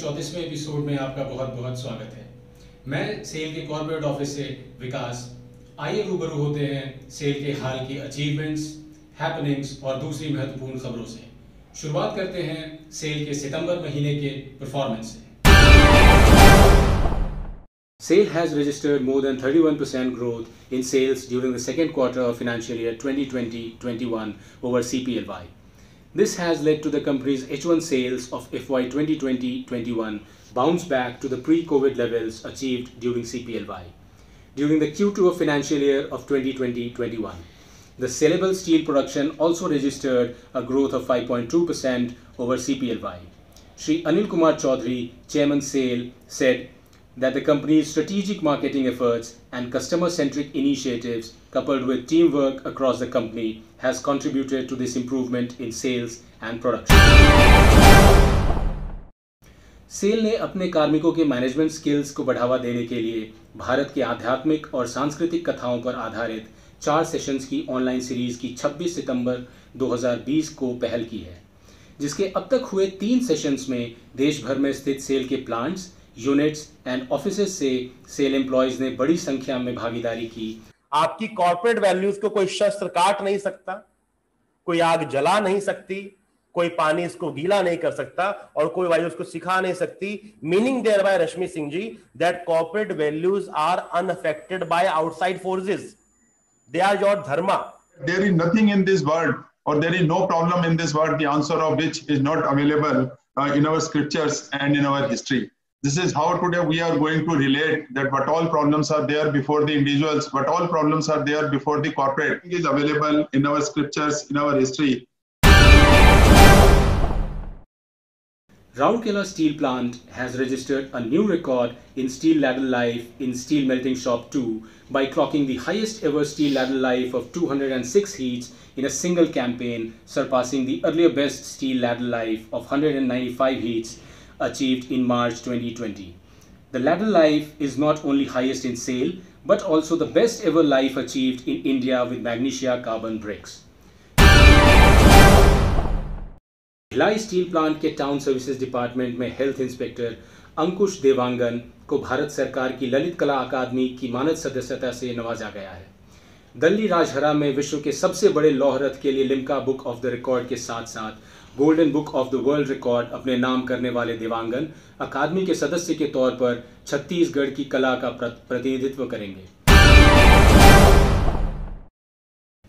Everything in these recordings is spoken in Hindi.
34वें एपिसोड में आपका बहुत बहुत स्वागत है। मैं सेल के कॉर्पोरेट ऑफिस से विकास। आइए रूबरू होते हैं सेल के हाल की अचीवमेंट्स, हैपनिंग्स और दूसरी महत्वपूर्ण खबरों से। शुरुआत करते हैं सेल के सितंबर महीने के परफॉर्मेंस से। Sale has registered more than 31% growth in sales during the second quarter of financial year 2020-21 over CPLY. This has led to the company's H1 sales of FY 2020-21 bounce back to the pre-COVID levels achieved during CPLY. During the Q2 of financial year of 2020-21, the sellable steel production also registered a growth of 5.2% over CPLY. Shri Anil Kumar Chaudhary, Chairman Sale, said that the company's strategic marketing efforts and customer-centric initiatives coupled with teamwork across the company has contributed to this improvement in sales and production. SAIL ने अपने कार्मिकों के मैनेजमेंट स्किल्स को बढ़ावा देने के लिए भारत के आध्यात्मिक और सांस्कृतिक कथाओं पर आधारित 4 सेशंस की ऑनलाइन सीरीज की 26 सितंबर 2020 को पहल की है, जिसके अब तक हुए 3 सेशंस में देश भर में स्थित सेल के प्लांट्स, यूनिट्स एंड ऑफिसेज से सेल एम्प्लॉयज ने बड़ी संख्या में भागीदारी की। आपकी कॉर्पोरेट वैल्यूज को कोई शस्त्र काट नहीं सकता, कोई आग जला नहीं सकती, कोई पानी इसको गीला नहीं कर सकता और कोई वायु इसको सिखा नहीं सकती। Meaning thereby Rashmi Singh ji that corporate values are unaffected by outside forces, they are your dharma. There is nothing in this world or there is no problem in this world, the answer of which is not available in our scriptures and in our history. This is how today we are going to relate that what all problems are there before the individuals, what all problems are there before the corporate. It is available in our scriptures, in our history. Rourkela Steel Plant has registered a new record in steel ladle life in Steel Melting Shop 2 by clocking the highest ever steel ladle life of 206 heats in a single campaign, surpassing the earlier best steel ladle life of 195 heats achieved in March 2020. The ladle life is not only highest in sale but also the best ever life achieved in India with magnesia carbon bricks. Bhilai steel plant के टाउन सर्विसेज डिपार्टमेंट में हेल्थ इंस्पेक्टर अंकुश देवांगन को भारत सरकार की ललित कला अकादमी की मानद सदस्यता से नवाजा गया है। दिल्ली राजहरा में विश्व के सबसे बड़े लौह रथ के लिए Limca book of the record के साथ साथ golden book of the world record अपने नाम करने वाले देवांगन अकादमी के सदस्य के तौर पर छत्तीसगढ़ की कला का प्रतिनिधित्व करेंगे।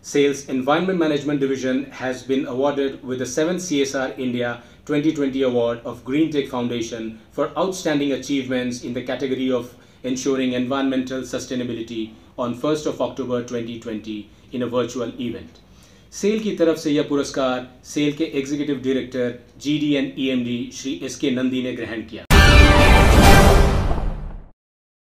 Sales Environment Management Division has been awarded with the 7th CSR India 2020 Award of Green Tech Foundation for outstanding achievements in the category of ensuring environmental sustainability on 1st of October 2020 in a virtual event. SAIL की तरफ से यह पुरस्कार सेल के executive director GDN EMD Shri SK Nandi ने ग्रहण किया।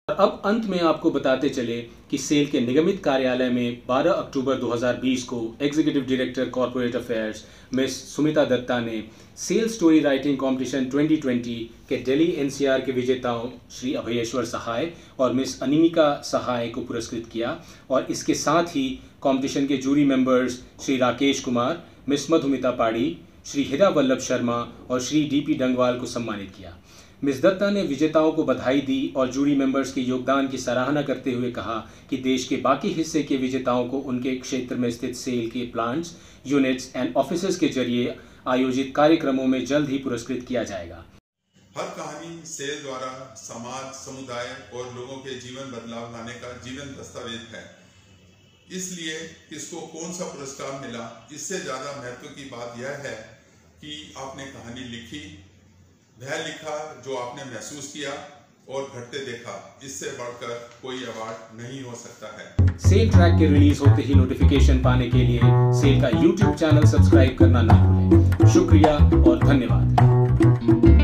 अब अंत में आपको बताते चले कि सेल के निगमित कार्यालय में 12 अक्टूबर 2020 को executive director corporate affairs Miss Sumita Datta ने सेल स्टोरी राइटिंग कंपटीशन 2020 के दिल्ली NCR के विजेताओं श्री अभयेश्वर सहाय और मिस अनिमिका सहाय को पुरस्कृत किया और इसके साथ ही कंपटीशन के jury members Shri Rakesh Kumar, Miss Madhumita Padi, Shri हिरा वल्लभ शर्मा और श्री DP डंगवाल को सम्मानित किया। मिस दत्ता ने विजेताओं को बधाई दी और जूरी मेंबर्स के योगदान की सराहना करते हुए कहा कि देश के बाकी हिस्से के विजेताओं को उनके क्षेत्र में स्थित सेल के प्लांट्स, यूनिट्स एंड ऑफिसेज के जरिए आयोजित कार्यक्रमों में जल्द ही पुरस्कृत किया जाएगा। हर कहानी सेल द्वारा समाज, समुदाय और लोगों के जीवन बदलाव लाने का जीवन दस्तावेज है। इसलिए इसको कौन सा पुरस्कार मिला, इससे ज्यादा महत्व की बात यह है कि आपने कहानी लिखी, वह लिखा जो आपने महसूस किया और घटते देखा। इससे बढ़कर कोई अवार्ड नहीं हो सकता है। सेल ट्रैक के रिलीज होते ही नोटिफिकेशन पाने के लिए सेल का YouTube चैनल सब्सक्राइब करना ना भूलें। शुक्रिया और धन्यवाद।